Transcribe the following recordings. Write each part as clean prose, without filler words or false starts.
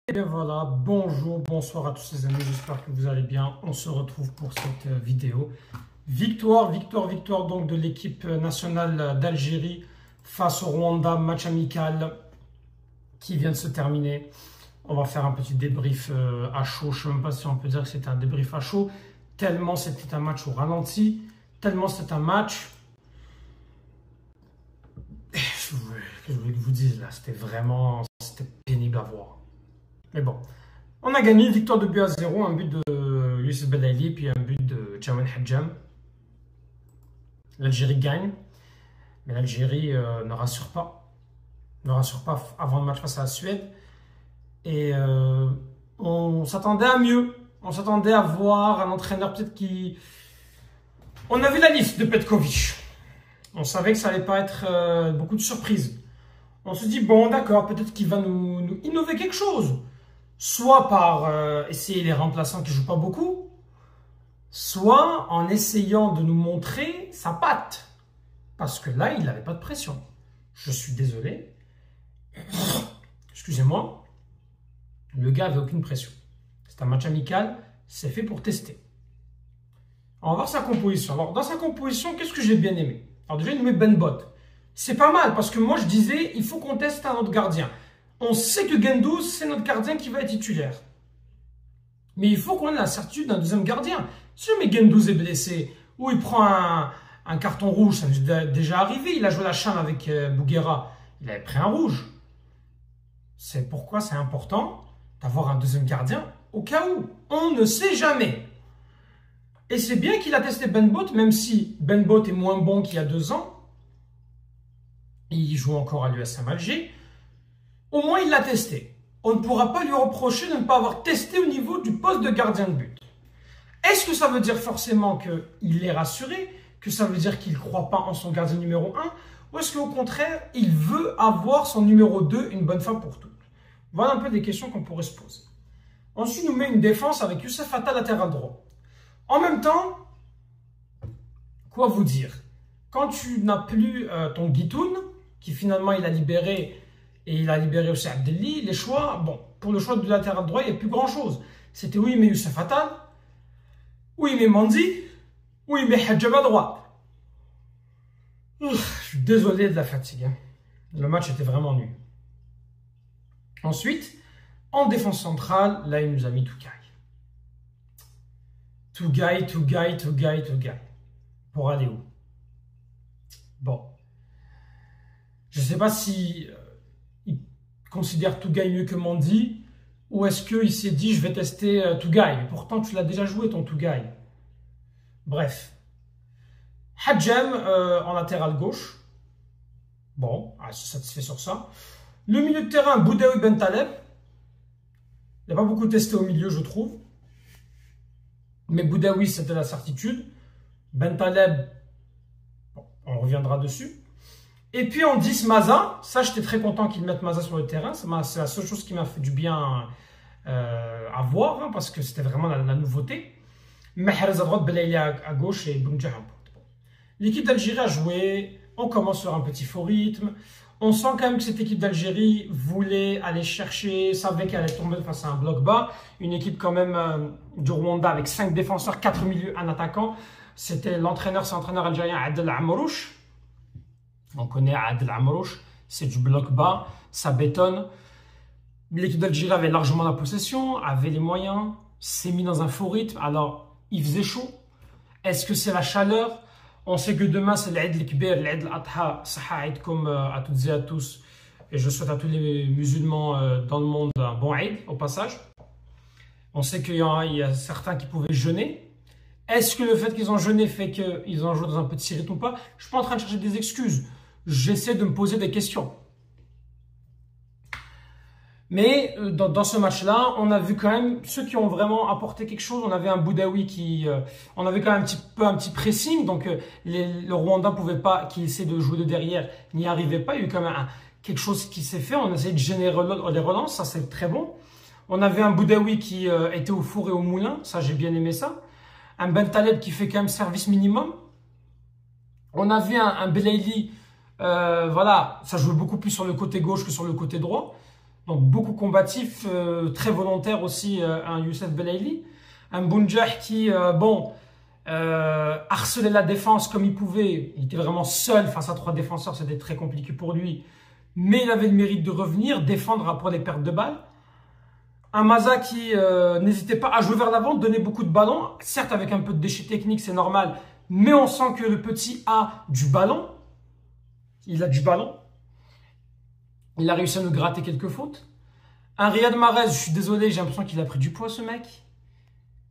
Et bien voilà, bonjour, bonsoir à tous les amis, j'espère que vous allez bien. On se retrouve pour cette vidéo. Victoire donc de l'équipe nationale d'Algérie face au Rwanda, match amical qui vient de se terminer. On va faire un petit débrief à chaud, je ne sais même pas si on peut dire que c'était un débrief à chaud, tellement c'était un match au ralenti, tellement c'est un match... Que je voulais que je vous dise là, c'était pénible à voir. Mais bon, on a gagné, victoire de but à 0, un but de Youssef Belaïli, puis un but de Jawan Hadjam. L'Algérie gagne, mais l'Algérie ne rassure pas. Ne rassure pas avant le match face à la Suède. Et on s'attendait à mieux. On s'attendait à voir un entraîneur peut-être qui... On a vu la liste de Petkovic. On savait que ça allait pas être beaucoup de surprises. On se dit, bon d'accord, peut-être qu'il va nous innover quelque chose. Soit par essayer les remplaçants qui ne jouent pas beaucoup, soit en essayant de nous montrer sa patte. Parce que là, il n'avait pas de pression. Je suis désolé. Excusez-moi. Le gars n'avait aucune pression. C'est un match amical, c'est fait pour tester. On va voir sa composition. Alors, dans sa composition, qu'est-ce que j'ai bien aimé? Alors déjà, il met Ben Bot. C'est pas mal, parce que moi, je disais, il faut qu'on teste un autre gardien. On sait que Guendouzi, c'est notre gardien qui va être titulaire. Mais il faut qu'on ait la certitude d'un deuxième gardien. Si jamais Guendouzi est blessé, ou il prend un carton rouge, ça nous est déjà arrivé, il a joué la CHAN avec Bouguera, il avait pris un rouge. C'est pourquoi c'est important d'avoir un deuxième gardien au cas où. On ne sait jamais. Et c'est bien qu'il a testé Ben Bot, même si Ben Bot est moins bon qu'il y a 2 ans. Il joue encore à l'USM Alger. Au moins, il l'a testé. On ne pourra pas lui reprocher de ne pas avoir testé au niveau du poste de gardien de but. Est-ce que ça veut dire forcément qu'il est rassuré, que ça veut dire qu'il ne croit pas en son gardien numéro 1, ou est-ce qu'au contraire, il veut avoir son numéro 2 une bonne fois pour toutes? Voilà un peu des questions qu'on pourrait se poser. Ensuite, il nous met une défense avec Youssef Atta latéral droit. En même temps, quoi vous dire? Quand tu n'as plus ton Guitoun, qui finalement il a libéré, et il a libéré aussi Abdelli, les choix, bon, pour le choix du latéral droit, il n'y a plus grand-chose. C'était oui, mais Youssef Attal, oui, mais Mandi, oui, mais Hadjab à droite. Je suis désolé de la fatigue. Hein. Le match était vraiment nul. Ensuite, en défense centrale, là, il nous a mis Tougaï. Tougaï. Pour aller où? Bon. Je ne sais pas si il considère Tougaï mieux que Mandi, ou est-ce qu'il s'est dit je vais tester Tougaï. Mais pourtant, tu l'as déjà joué ton Tougaï. Bref. Hadjam en latéral gauche. Bon, je suis satisfait sur ça. Le milieu de terrain, Boudaoui Ben Taleb. Il n'a pas beaucoup testé au milieu, je trouve. Mais Boudaoui, c'était la certitude. Ben Taleb, bon, on reviendra dessus. Et puis en 10, Maza. Ça, j'étais très content qu'ils mettent Maza sur le terrain. C'est la seule chose qui m'a fait du bien à voir, hein, parce que c'était vraiment la nouveauté. Mahrez à droite, Belaïli à gauche et Boumdjah à droite. L'équipe d'Algérie a joué. On commence sur un petit faux rythme. On sent quand même que cette équipe d'Algérie voulait aller chercher, savait qu'elle allait tomber face à un bloc bas. Une équipe quand même du Rwanda avec 5 défenseurs, 4 milieux, un attaquant. C'était l'entraîneur, c'est l'entraîneur algérien Adel Amrouche. On connaît Adel Amrouche, c'est du bloc bas, ça bétonne. L'équipe d'Algérie avait largement la possession, avait les moyens, s'est mis dans un faux rythme. Alors, il faisait chaud. Est-ce que c'est la chaleur? On sait que demain, c'est l'Aïd al-Kbir, l'Aïd al-Adha, Saha Aïdkoum à toutes et à tous. Et je souhaite à tous les musulmans dans le monde un bon Aïd, au passage. On sait qu'il y a certains qui pouvaient jeûner. Est-ce que le fait qu'ils ont jeûné fait qu'ils ont joué dans un petit rythme ou pas? Je ne suis pas en train de chercher des excuses. J'essaie de me poser des questions. Mais dans ce match-là, on a vu quand même ceux qui ont vraiment apporté quelque chose. On avait un Boudaoui on avait quand même un petit pressing. Donc le Rwanda pouvait pas, qui essaie de jouer de derrière, n'y arrivait pas. Il y a eu quand même quelque chose qui s'est fait. On a essayé de générer les relances, ça c'est très bon. On avait un Boudaoui qui était au four et au moulin, ça j'ai bien aimé ça. Un Ben Taleb qui fait quand même service minimum. On a vu un Belaïli, voilà, ça jouait beaucoup plus sur le côté gauche que sur le côté droit. Donc beaucoup combatif, très volontaire aussi, un Youssef Belaïli. Un Bounjah qui, harcelait la défense comme il pouvait. Il était vraiment seul face à 3 défenseurs, c'était très compliqué pour lui. Mais il avait le mérite de revenir, défendre après les pertes de balles. Un Maza qui n'hésitait pas à jouer vers l'avant, donner beaucoup de ballons. Certes, avec un peu de déchets techniques, c'est normal. Mais on sent que le petit a du ballon. Il a du ballon. Il a réussi à nous gratter quelques fautes. Un Riyad Mahrez, je suis désolé, j'ai l'impression qu'il a pris du poids, ce mec.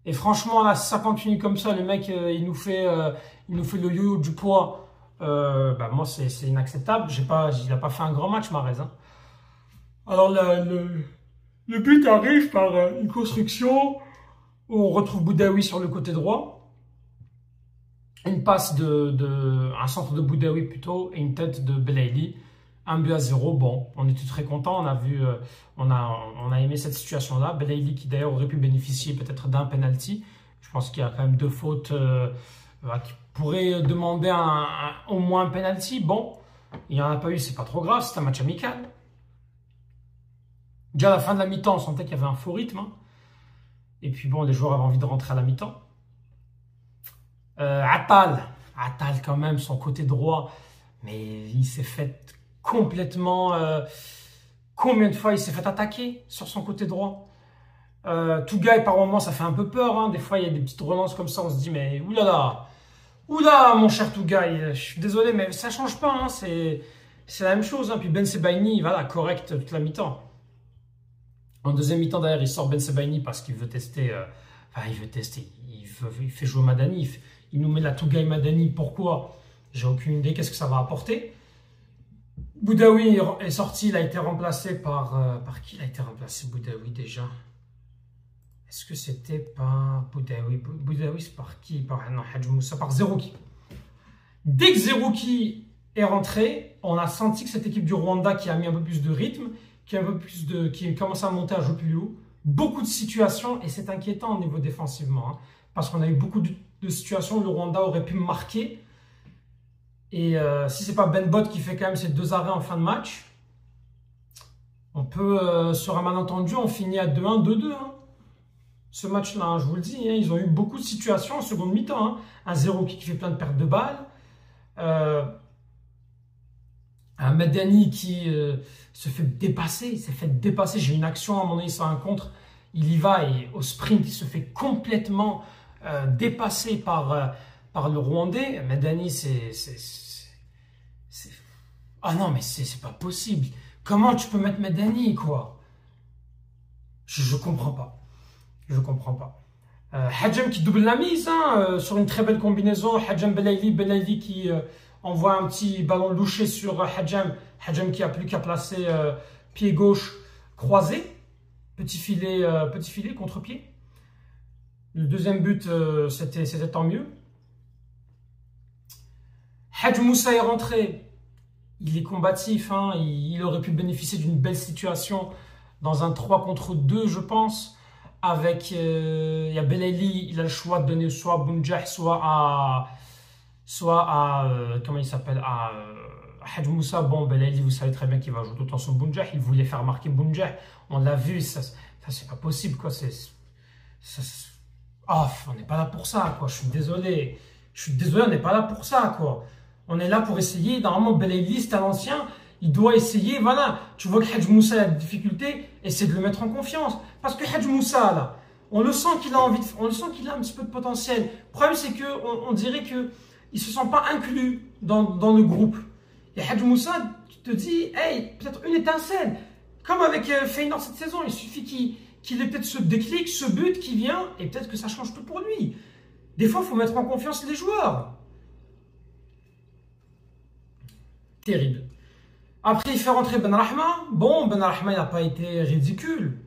Et franchement, là, si ça continue comme ça, le mec, il nous fait le yo-yo du poids. Moi, c'est inacceptable. Il n'a pas fait un grand match, Mahrez. Hein. Alors, le but arrive par une construction où on retrouve Boudaoui sur le côté droit. Une passe un centre de Boudaoui plutôt, et une tête de Belaïli. 1-0, bon, on était très contents, on a aimé cette situation-là. Belaïli qui d'ailleurs aurait pu bénéficier peut-être d'un penalty. Je pense qu'il y a quand même 2 fautes qui pourraient demander au moins un penalty. Bon, il n'y en a pas eu, c'est pas trop grave, c'est un match amical. Déjà à la fin de la mi-temps, on sentait qu'il y avait un faux rythme. Hein. Et puis bon, les joueurs avaient envie de rentrer à la mi-temps. Attal quand même, son côté droit, mais il s'est fait complètement... combien de fois il s'est fait attaquer sur son côté droit. Tougaï, par moments, ça fait un peu peur. Hein. Des fois, il y a des petites relances comme ça, on se dit, mais oulala, mon cher Tougaï, je suis désolé, mais ça change pas. Hein. C'est la même chose. Hein. Puis Ben Sebaini, voilà, correct toute la mi-temps. En deuxième mi-temps, d'ailleurs, il sort Ben Sebaini parce qu'il veut tester. Il fait jouer Madani. Il nous met la Tougaï Madani. Pourquoi? J'ai aucune idée. Qu'est-ce que ça va apporter? Boudaoui est sorti. Il a été remplacé par qui il a été remplacé, Boudaoui, déjà? Est-ce que c'était par Boudaoui? Boudaoui, c'est par qui? Non, Hadj Moussa, par Zerouki. Dès que Zerouki est rentré, on a senti que cette équipe du Rwanda qui a mis un peu plus de rythme, qui a commencé à monter à jouer plus haut, beaucoup de situations, et c'est inquiétant au niveau défensivement, hein, parce qu'on a eu beaucoup de situations où le Rwanda aurait pu marquer. Et si c'est pas Ben Bot qui fait quand même ces 2 arrêts en fin de match, on peut, sur un malentendu, on finit à 2-1, 2-2. Hein. Ce match-là, hein, je vous le dis, hein, ils ont eu beaucoup de situations en seconde mi-temps. Hein. Un Zerouki qui fait plein de pertes de balles. Un Madani qui se fait dépasser. Il s'est fait dépasser. J'ai une action, à un moment donné, sur un contre. Il y va et au sprint, il se fait complètement dépasser par le Rwandais. Madani, ah non, mais c'est pas possible. Comment tu peux mettre Madani, quoi? Je comprends pas. Je comprends pas. Hadjem qui double la mise, hein, sur une très belle combinaison. Hadjem Belaïli qui envoie un petit ballon louché sur Hadjem. Hadjem qui a plus qu'à placer pied gauche croisé. Petit filet contre-pied. Le deuxième but, c'était tant mieux. Hadj Moussa est rentré. Il est combatif. Hein, il aurait pu bénéficier d'une belle situation dans un 3 contre 2, je pense. Avec il y a Belaïli, il a le choix de donner soit à Bounjah, soit à comment il s'appelle, à Hadj Moussa. Bon, Belaïli, vous savez très bien qu'il va jouer tout le temps sur Bounjah. Il voulait faire marquer Bounjah. On l'a vu, ça c'est pas possible, quoi. On n'est pas là pour ça, quoi. Je suis désolé, on n'est pas là pour ça, quoi. On est là pour essayer. Normalement, Belaïli, c'est un ancien. Il doit essayer, voilà. Tu vois que Hadj Moussa a des difficultés, essaie de le mettre en confiance. Parce que Hadj Moussa, là, on le sent qu'il a envie, on le sent qu'il a un petit peu de potentiel. Le problème, c'est qu'on dirait qu'il ne se sent pas inclus dans le groupe. Et Hadj Moussa, tu te dis, hey, peut-être une étincelle. Comme avec Feyenoord cette saison, il suffit qu'il ait peut-être ce déclic, ce but qui vient, et peut-être que ça change tout pour lui. Des fois, il faut mettre en confiance les joueurs. Terrible. Après, il fait rentrer Ben Rahma. Bon, Ben Rahma, il n'a pas été ridicule.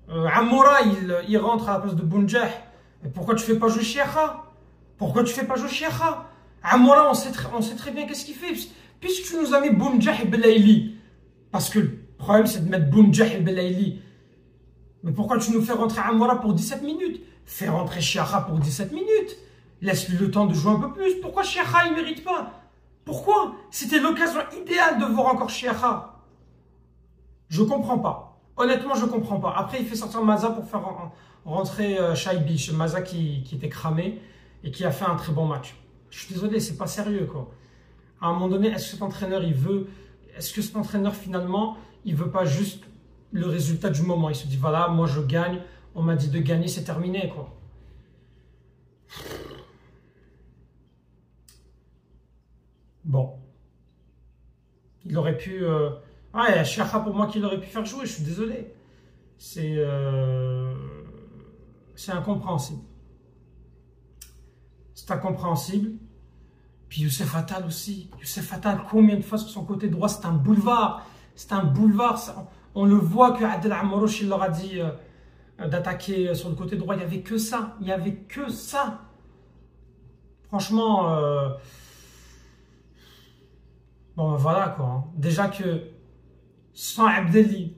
Amoura, il rentre à la place de Bounjah. Mais pourquoi tu ne fais pas jouer Chiacha? Pourquoi tu ne fais pas jouer Chiacha? Amoura, on sait très bien qu'est-ce qu'il fait. Puisque tu nous as mis Bounjah et Belaïli. Parce que le problème, c'est de mettre Bounjah et Belaïli. Mais pourquoi tu nous fais rentrer Amoura pour 17 minutes? Fais rentrer Chiacha pour 17 minutes. Laisse-lui le temps de jouer un peu plus. Pourquoi Chiacha, il ne mérite pas? Pourquoi? C'était l'occasion idéale de voir encore Chiacha. Je comprends pas. Honnêtement, je comprends pas. Après, il fait sortir Maza pour faire rentrer Shaibi, Maza qui était cramé et qui a fait un très bon match. Je suis désolé, c'est pas sérieux, quoi. À un moment donné, est-ce que cet entraîneur, est-ce que cet entraîneur, finalement, il veut pas juste le résultat du moment? Il se dit, voilà, moi je gagne, on m'a dit de gagner, c'est terminé, quoi. Bon. Il aurait pu... Ouais, Chiacha, pour moi, qu'il aurait pu faire jouer, je suis désolé. C'est incompréhensible. C'est incompréhensible. Puis Youssef Attal aussi. Youssef Attal, combien de fois sur son côté droit, c'est un boulevard. C'est un boulevard. On le voit que Adel Amrouche, il leur a dit d'attaquer sur le côté droit. Il n'y avait que ça. Il n'y avait que ça. Franchement, bon, ben voilà quoi. Hein. Déjà que sans Abdelli,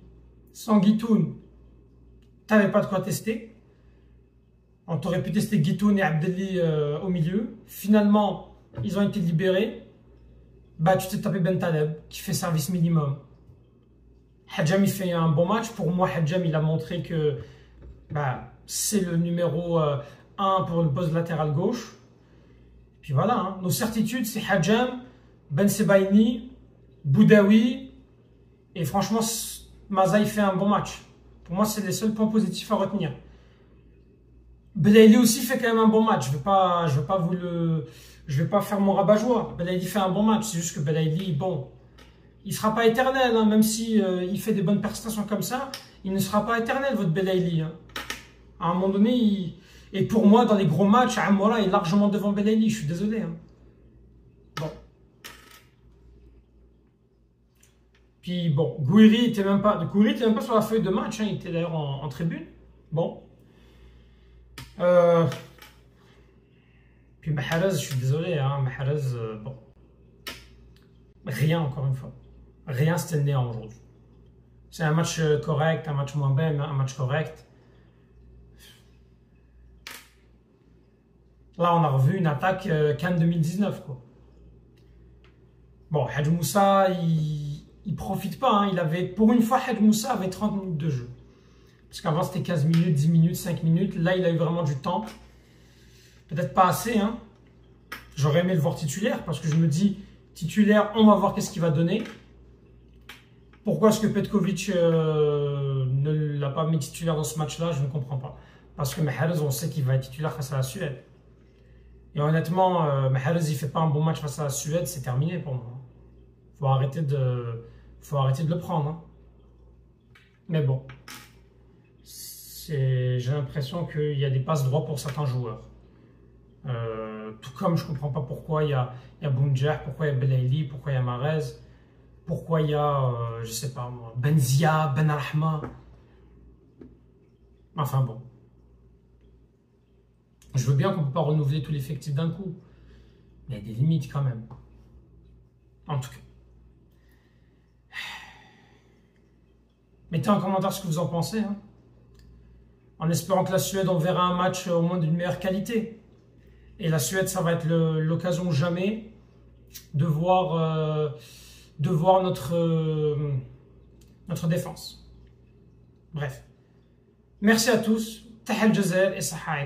sans Guitoun, tu n'avais pas de quoi tester. On t'aurait pu tester Guitoun et Abdelli au milieu. Finalement, ils ont été libérés. Bah, tu t'es tapé Ben Taleb, qui fait service minimum. Hadjam, il fait un bon match. Pour moi, Hadjam, il a montré que bah, c'est le numéro 1 pour le poste latéral gauche. Puis voilà, hein. Nos certitudes, c'est Hadjam, Ben Sebaini, Boudaoui. Et franchement, Maza, il fait un bon match. Pour moi, c'est les seuls points positifs à retenir. Belaïli aussi fait quand même un bon match. Je vais pas faire mon rabat-joie. Belaïli fait un bon match. C'est juste que Belaïli, bon, il sera pas éternel. Hein, même si il fait des bonnes prestations comme ça, il ne sera pas éternel, votre Belaïli. Hein. À un moment donné, et pour moi, dans les gros matchs, Amoura est largement devant Belaïli. Je suis désolé. Hein. Bon. Puis bon, Gouiri était même pas sur la feuille de match. Hein, il était d'ailleurs en tribune. Bon. Puis Mahrez, je suis désolé, hein, Mahrez, bon. Rien encore une fois. Rien, c'était le néant aujourd'hui. C'est un match correct, un match moins bien, un match correct. Là, on a revu une attaque Cannes 2019, quoi. Bon, Hadj Moussa, il profite pas. Hein. Pour une fois, Hadj Moussa avait 30 minutes de jeu. Parce qu'avant, c'était 15 minutes, 10 minutes, 5 minutes. Là, il a eu vraiment du temps. Peut-être pas assez. Hein. J'aurais aimé le voir titulaire parce que je me dis, titulaire, on va voir qu'est-ce qu'il va donner. Pourquoi est-ce que Petkovic ne l'a pas mis titulaire dans ce match-là? Je ne comprends pas. Parce que Mahrez, on sait qu'il va être titulaire face à la Suède. Et honnêtement, Mahrez, il ne fait pas un bon match face à la Suède, c'est terminé pour moi. Faut arrêter de le prendre. Hein. Mais bon. J'ai l'impression qu'il y a des passes droits pour certains joueurs. Tout comme je ne comprends pas pourquoi il y a Bounjah, pourquoi il y a Belaïli, pourquoi il y a Mahrez, pourquoi il y a, je sais pas moi, Benzia, Ben Rahma. Enfin bon. Je veux bien qu'on ne peut pas renouveler tout l'effectif d'un coup. Mais il y a des limites quand même. En tout cas. Mettez en commentaire ce que vous en pensez. Hein. En espérant que la Suède, on verra un match au moins d'une meilleure qualité. Et la Suède, ça va être l'occasion jamais de voir notre défense. Bref. Merci à tous. Tahal Jazair et Sahaïd.